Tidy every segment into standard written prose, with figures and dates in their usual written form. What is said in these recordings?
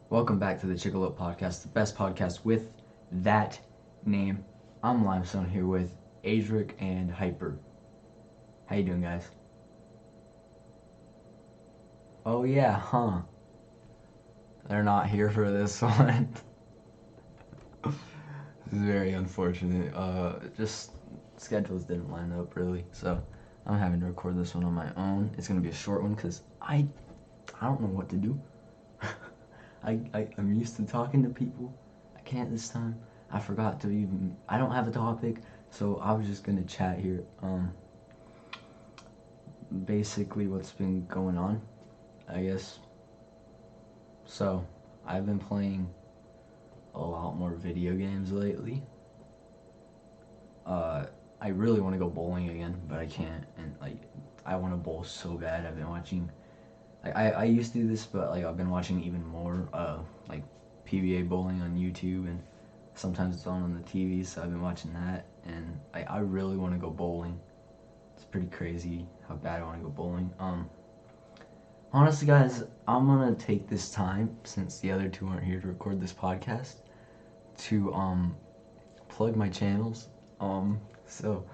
Welcome back to the Chickalope podcast, the best podcast with that name. I'm Limestone here with Aedryc and Hyper. How you doing, guys? Oh yeah, huh? They're not here for this one. This is very unfortunate. Just schedules didn't line up really, so I'm having to record this one on my own. It's gonna be a short one because I don't know what to do. I'm used to talking to people. I can't this time. I forgot to even. I don't have a topic, so I was just gonna chat here. Basically, what's been going on, I guess. So, I've been playing a lot more video games lately. I really want to go bowling again, but I can't. And I want to bowl so bad. I've been watching. I used to do this, but I've been watching even more. Like PBA bowling on YouTube, and sometimes it's on the TV. So I've been watching that, and I really want to go bowling. It's pretty crazy how bad I want to go bowling. Honestly, guys, I'm gonna take this time since the other two aren't here to record this podcast to plug my channels. So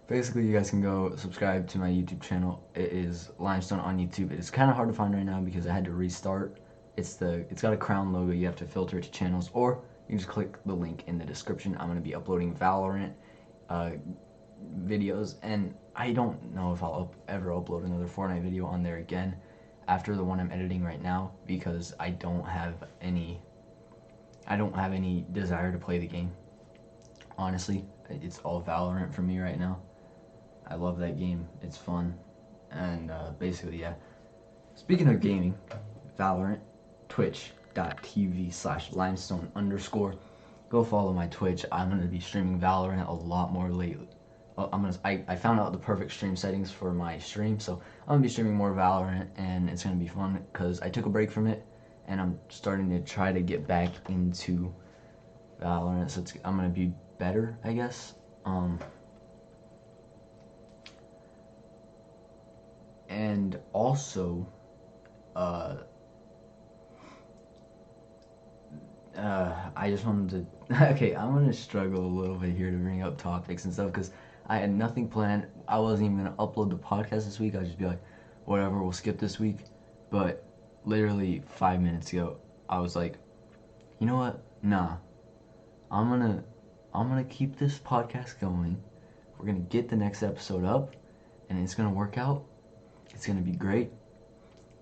basically, you guys can go subscribe to my YouTube channel. It is Limestone on YouTube. It is kind of hard to find right now because I had to restart. It's got a crown logo. You have to filter it to channels, or you just click the link in the description. I'm gonna be uploading Valorant videos, and I don't know if I'll ever upload another Fortnite video on there again after the one I'm editing right now because I don't have any desire to play the game. Honestly, it's all Valorant for me right now. I love that game. It's fun. And basically, yeah. Speaking of gaming, Valorant, twitch.tv/limestone underscore. Go follow my Twitch. I'm going to be streaming Valorant a lot more lately. I found out the perfect stream settings for my stream, so I'm going to be streaming more Valorant, and it's going to be fun because I took a break from it, and I'm starting to try to get back into Valorant, so I'm going to be better, I guess. And also, I just wanted to. Okay, I'm gonna struggle a little bit here to bring up topics and stuff because I had nothing planned. I wasn't even gonna upload the podcast this week. I'd just be like, whatever, we'll skip this week. But literally 5 minutes ago, I was like, you know what? Nah, I'm gonna, I'm gonna keep this podcast going. We're gonna get the next episode up, and it's gonna work out. It's gonna be great.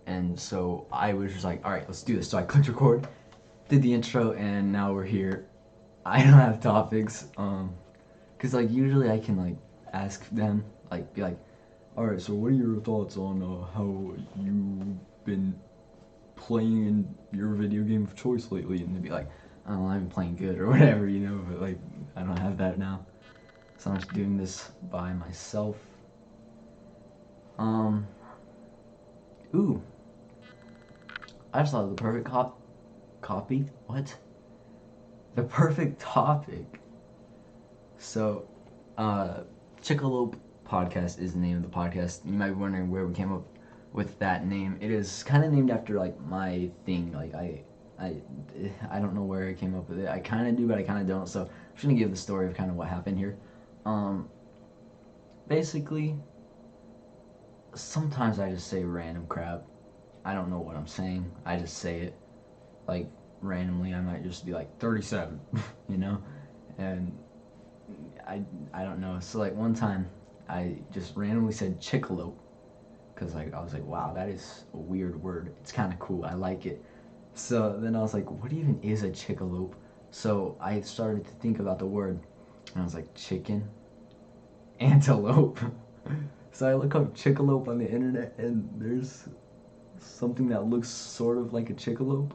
And so I was just like, all right, let's do this. So I clicked record, did the intro, and now we're here. I don't have topics, cause usually I can ask them, be like, all right, so what are your thoughts on how you've been playing in your video game of choice lately? And they'd be like, I don't know, I've been playing good or whatever, But I don't have that now, so I'm just doing this by myself. Um, ooh, I just thought of the perfect copy. What? The perfect topic. So, Chickalope podcast is the name of the podcast. You might be wondering where we came up with that name. It is kind of named after my thing. I don't know where I came up with it. I kind of do, but I kind of don't. So I'm just gonna give the story of kind of what happened here. Basically, sometimes I just say random crap. I don't know what I'm saying. I just say it randomly. I might just be like 37, and I don't know. So one time I just randomly said Chickalope because I was like, wow, that is a weird word. It's kind of cool. I like it. So then I was like, what even is a Chickalope? So I started to think about the word, and I was like, chicken, antelope. So I look up Chickalope on the internet, and there's something that looks sort of like a Chickalope.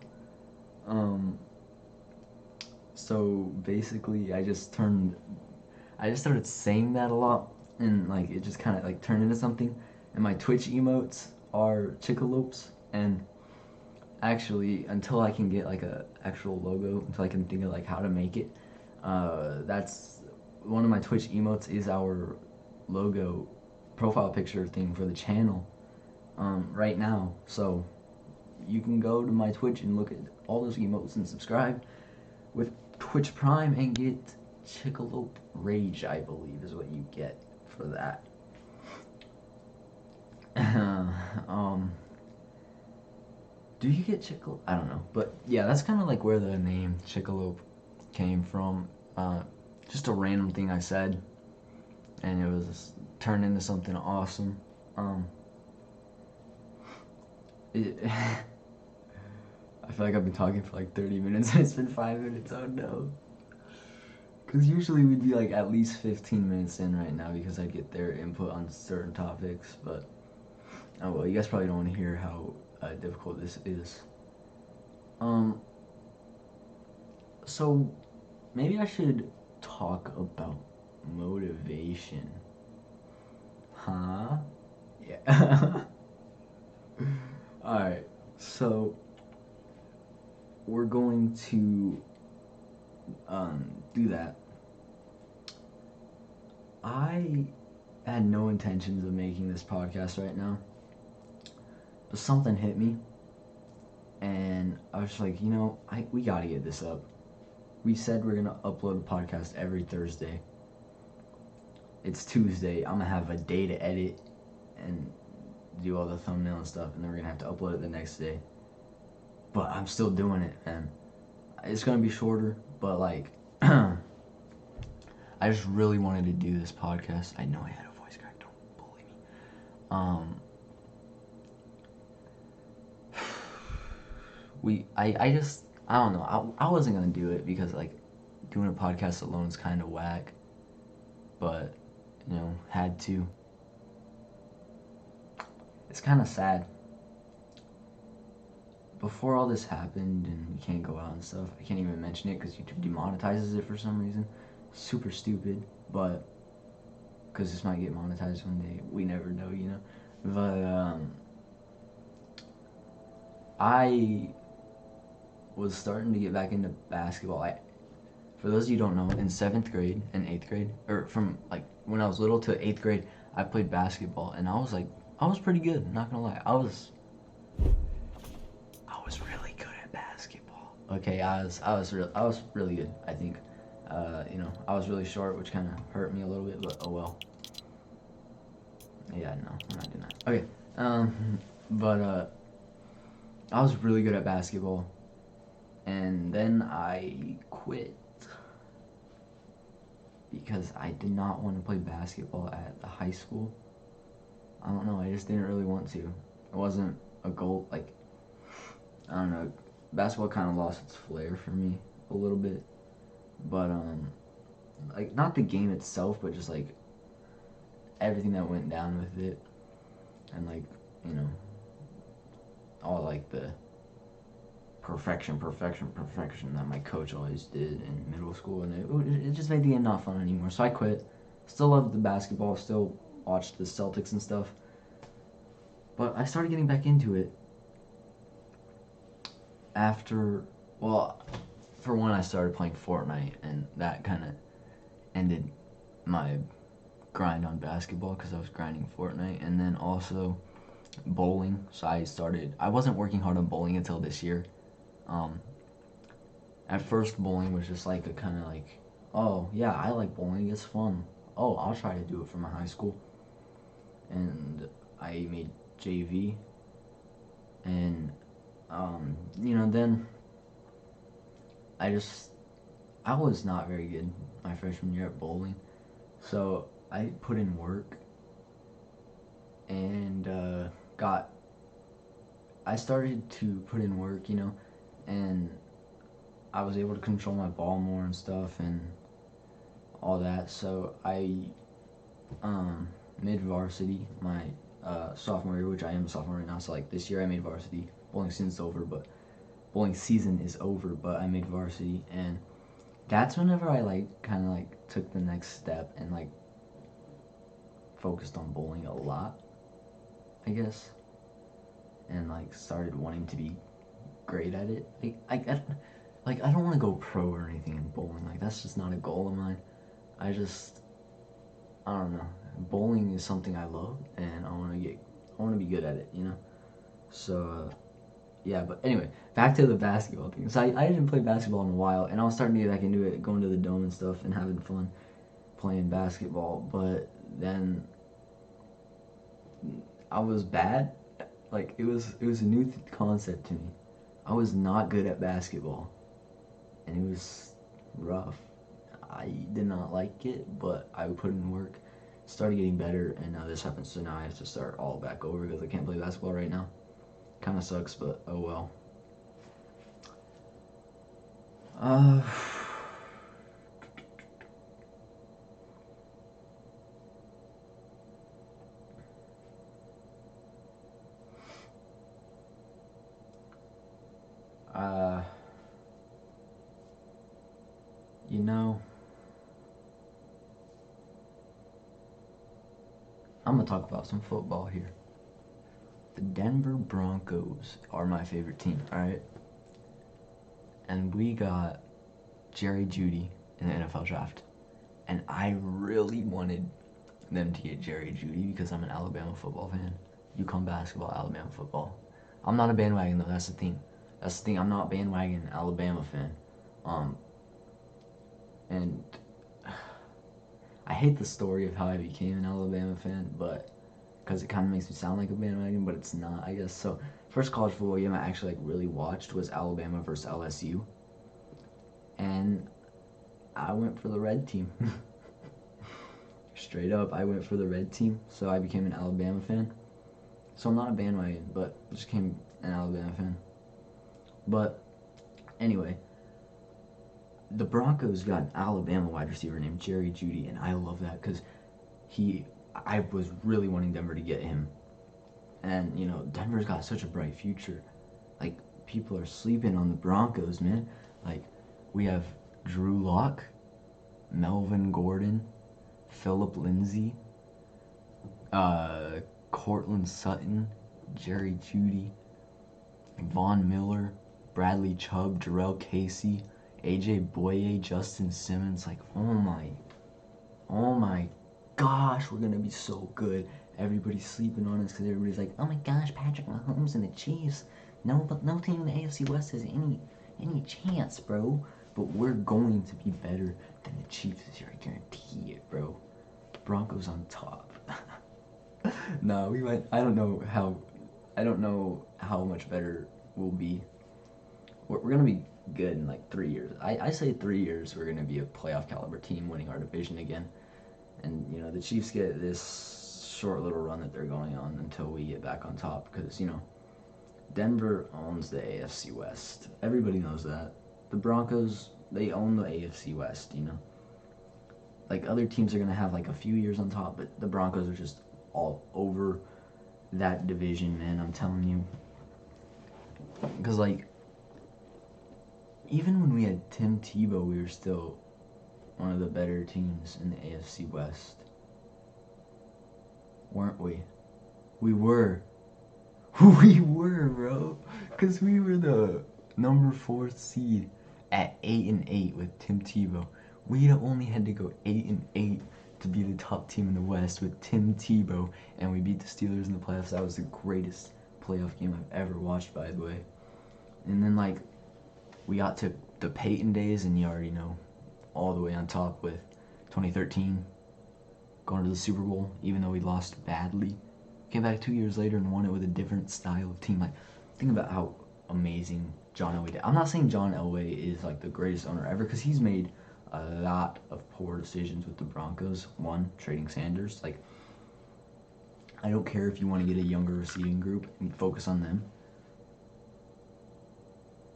So basically, I just started saying that a lot, and it just kind of turned into something. And my Twitch emotes are Chickalopes, and actually, until I can get a actual logo, until I can think of how to make it, that's one of my Twitch emotes is our logo profile picture thing for the channel right now. So you can go to my Twitch and look at all those emotes and subscribe with Twitch Prime and get Chickalope Rage, I believe, is what you get for that. Do you get Chickalope? I don't know, but yeah, that's kind of like where the name Chickalope came from. Just a random thing I said, and it was turned into something awesome. I feel like I've been talking for like 30 minutes and it's been 5 minutes. Oh no. Because usually we'd be like at least 15 minutes in right now because I'd get their input on certain topics, but oh well, you guys probably don't want to hear how difficult this is. So maybe I should talk about motivation. Huh? Yeah. Alright, so we're going to do that. I had no intentions of making this podcast right now, but something hit me, and I was like, we gotta get this up. We said we're gonna upload a podcast every Thursday. It's Tuesday. I'm gonna have a day to edit and do all the thumbnail and stuff, and then we're gonna have to upload it the next day. But I'm still doing it, and it's gonna be shorter, but like I just really wanted to do this podcast. I know I had a voice crack, don't bully me. I don't know. I wasn't gonna do it because like doing a podcast alone is kind of whack, but had to. It's kind of sad. Before all this happened and we can't go out and stuff, I can't even mention it because YouTube demonetizes it for some reason. Super stupid, but because this might get monetized one day, we never know, But I was starting to get back into basketball. For those of you who don't know, in 7th grade and 8th grade, or from like when I was little to 8th grade, I played basketball, and I was pretty good. Not gonna lie, I was really good at basketball. Okay, I was really good. I think, I was really short, which kind of hurt me a little bit, but oh well. Yeah, no, I'm not doing that. Okay, but I was really good at basketball, and then I quit because I did not want to play basketball at the high school. I don't know, I just didn't really want to. It wasn't a goal, like, I don't know, basketball kind of lost its flair for me a little bit, but, like, not the game itself, but just, like, everything that went down with it, and, like, all, like, the perfection that my coach always did in middle school, and it just made the game not fun anymore, so I quit. Still loved the basketball, still watched the Celtics and stuff, but I started getting back into it after, for one, I started playing Fortnite, and that kind of ended my grind on basketball because I was grinding Fortnite, and then also bowling. So I wasn't working hard on bowling until this year. At first, bowling was just like a kind of like, oh yeah, I like bowling, it's fun. Oh, I'll try to do it for my high school. And I made JV, and then I was not very good my freshman year at bowling, so I put in work and I started to put in work, and I was able to control my ball more and stuff and all that. So I made varsity my sophomore year, which I am a sophomore right now. So like this year I made varsity. Bowling season's over, but I made varsity, and that's whenever I like kind of like took the next step and like focused on bowling a lot, I guess, and like started wanting to be great at it. I don't want to go pro or anything in bowling. Like that's just not a goal of mine. I don't know. Bowling is something I love, and I want to be good at it. So Yeah, but anyway, back to the basketball thing. So I didn't play basketball in a while, and I was starting to get back into it, going to the dome and stuff, and having fun playing basketball. But then I was bad. Like it was a new concept to me. I was not good at basketball, and it was rough. I did not like it, but I put in work, started getting better, and now this happens. So now I have to start all back over because I can't play basketball right now. Kind of sucks, but oh well. Uh, uh, you know, I'm gonna talk about some football here. The Denver Broncos are my favorite team. All right, and we got Jerry Jeudy in the NFL draft, and I really wanted them to get Jerry Jeudy because I'm an Alabama football fan. UConn basketball, Alabama football. I'm not a bandwagon though. That's the thing. That's the thing. I'm not a bandwagon Alabama fan. Um, and I hate the story of how I became an Alabama fan, but because it kind of makes me sound like a bandwagon, but it's not, I guess. So, first college football game I actually like really watched was Alabama versus LSU, and I went for the red team. Straight up, I went for the red team, so I became an Alabama fan. So I'm not a bandwagon, but I just became an Alabama fan. But anyway, the Broncos got an Alabama wide receiver named Jerry Jeudy, and I love that because I was really wanting Denver to get him. And, Denver's got such a bright future. Like, people are sleeping on the Broncos, man. Like, we have Drew Lock, Melvin Gordon, Philip Lindsay, Cortland Sutton, Jerry Jeudy, Von Miller, Bradley Chubb, Jarrell Casey, AJ Boye, Justin Simmons. Like, oh my gosh, we're gonna be so good. Everybody's sleeping on us because everybody's like, oh my gosh, Patrick Mahomes and the Chiefs. No, but no team in the AFC West has any chance, bro. But we're going to be better than the Chiefs this year. I guarantee it, bro. Broncos on top. No, we might. I don't know how much better we'll be. We're gonna be good in like 3 years. I say 3 years we're gonna be a playoff caliber team winning our division again. And the Chiefs get this short little run that they're going on until we get back on top because Denver owns the AFC West. Everybody knows that. The Broncos, they own the AFC West. Like other teams are gonna have like a few years on top, but the Broncos are just all over that division, man. I'm telling you, because like even when we had Tim Tebow, we were still one of the better teams in the AFC West, weren't we? We were. We were, bro, because we were the number 4th seed at 8-8 with Tim Tebow. We only had to go 8-8 to be the top team in the West with Tim Tebow, and we beat the Steelers in the playoffs. That was the greatest playoff game I've ever watched, by the way. And then like we got to the Peyton days, and you already know, all the way on top with 2013 going to the Super Bowl, even though we lost badly. Came back 2 years later and won it with a different style of team. Like, think about how amazing John Elway did. I'm not saying John Elway is like the greatest owner ever because he's made a lot of poor decisions with the Broncos. One, trading Sanders. Like, I don't care if you want to get a younger receiving group and focus on them.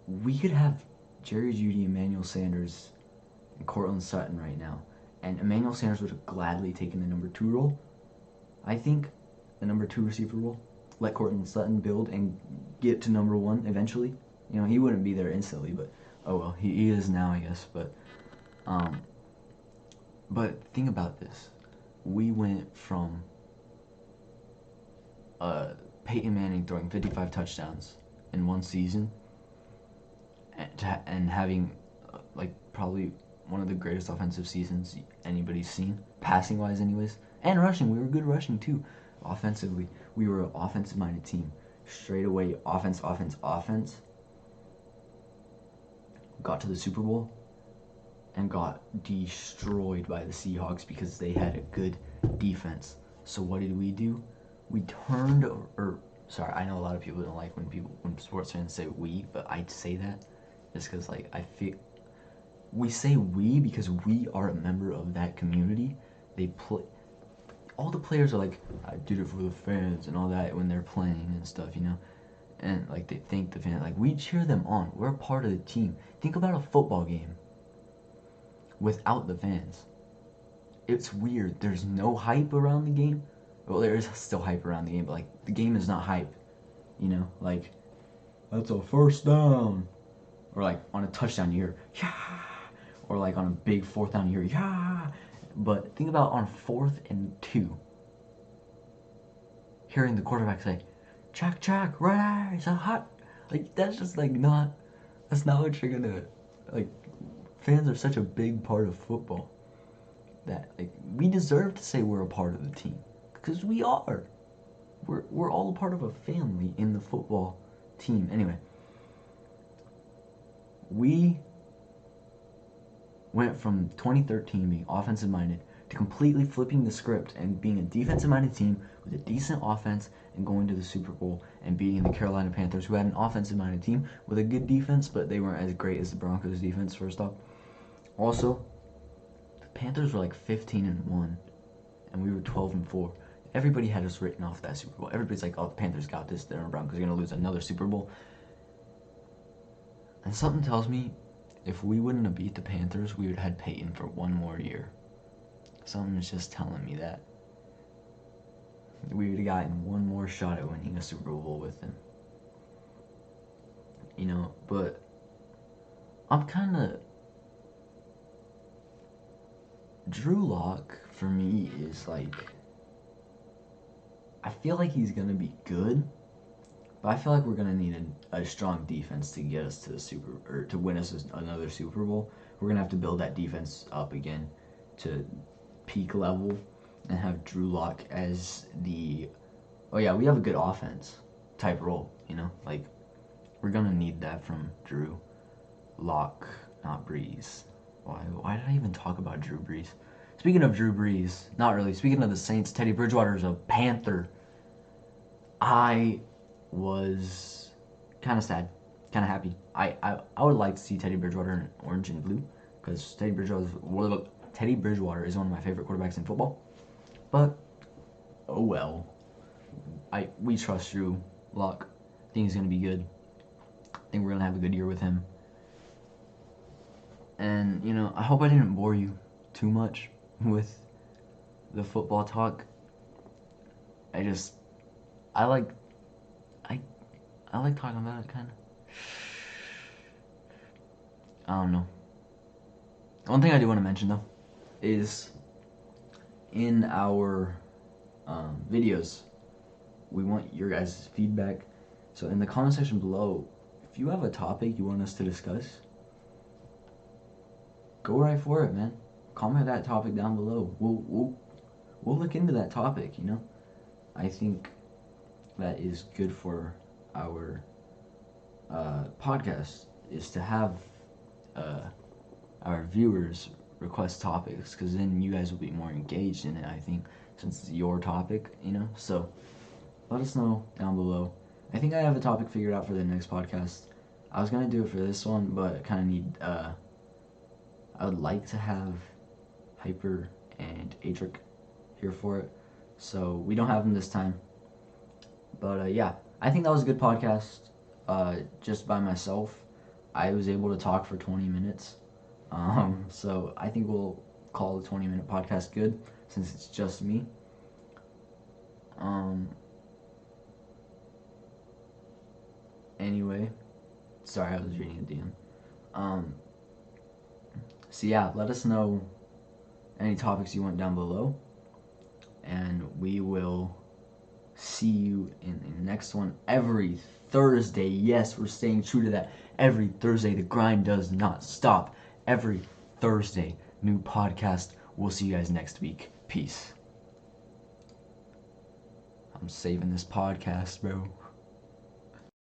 We could have Jerry Jeudy, Emmanuel Sanders, and Cortland Sutton right now, and Emmanuel Sanders would have gladly taken the number 2 role. I think the number 2 receiver role. Let Cortland Sutton build and get to number 1 eventually. He wouldn't be there instantly, but oh well, he is now, I guess. But think about this: we went from Peyton Manning throwing 55 touchdowns in one season, and having like probably one of the greatest offensive seasons anybody's seen, passing wise, anyways, and rushing. We were good rushing too. Offensively, we were an offensive-minded team. straight away offense, got to the Super Bowl, and got destroyed by the Seahawks because they had a good defense. So what did we do? We turned, sorry, I know a lot of people don't like when sports fans say we, but I say that just because like I feel we say we because we are a member of that community. They play. All the players are like, I did it for the fans and all that when they're playing and stuff, you know? And like they thank the fans. Like we cheer them on. We're a part of the team. Think about a football game without the fans. It's weird. There's no hype around the game. Well, there is still hype around the game, but like the game is not hype. You know? Like, that's a first down. Or like on a touchdown you hear, yeah. Or like on a big fourth down you hear, yeah. But think about on 4th and 2, hearing the quarterback say, check, right, it's a hot. Like, that's just like that's not what you're gonna, like, fans are such a big part of football that, like, we deserve to say we're a part of the team. Because we are. We're all a part of a family in the football team. Anyway, we went from 2013 being offensive minded to completely flipping the script and being a defensive minded team with a decent offense and going to the Super Bowl and beating the Carolina Panthers, who had an offensive minded team with a good defense, but they weren't as great as the Broncos defense, first off. Also, the Panthers were like 15-1 and we were 12-4. Everybody had us written off that Super Bowl. Everybody's like, oh, the Panthers got this, the Broncos are going to lose another Super Bowl. And something tells me if we wouldn't have beat the Panthers, we would have had Peyton for one more year. Something's just telling me that. We would have gotten one more shot at winning a Super Bowl with him. You know, but I'm kind of... Drew Lock, for me, is like... I feel like he's going to be good, but I feel like we're going to need a strong defense to get us to the to win us another Super Bowl. We're going to have to build that defense up again to peak level and have Drew Lock as the, oh yeah, we have a good offense type role, you know? Like, we're going to need that from Drew Lock, not Brees. Why did I even talk about Drew Brees? Speaking of Drew Brees, not really. Speaking of the Saints, Teddy Bridgewater is a Panther. I was kind of sad, kind of happy. I would like to see Teddy Bridgewater in orange and blue because Teddy Bridgewater is one of my favorite quarterbacks in football. But oh well, we trust Drew Lock. I think he's gonna be good. I think we're gonna have a good year with him. And you know, I hope I didn't bore you too much with the football talk. I like talking about it, kind of. I don't know. One thing I do want to mention, though, is in our videos, we want your guys' feedback. So in the comment section below, if you have a topic you want us to discuss, go right for it, man. Comment that topic down below. We'll look into that topic, you know? I think that is good for our podcast, is to have our viewers request topics, because then you guys will be more engaged in it, I think, since it's your topic, you know? So let us know down below. I think I have a topic figured out for the next podcast. I was going to do it for this one, but I kind of need, I would like to have Hyper and Aedryc here for it. So we don't have them this time. But yeah, I think that was a good podcast. Just by myself, I was able to talk for 20 minutes. So I think we'll call the 20-minute podcast good, since it's just me. Anyway, sorry, I was reading a DM. So yeah, let us know any topics you want down below, and we will see you in the next one every Thursday. Yes, we're staying true to that. Every Thursday, the grind does not stop. Every Thursday, new podcast. We'll see you guys next week. Peace. I'm saving this podcast, bro.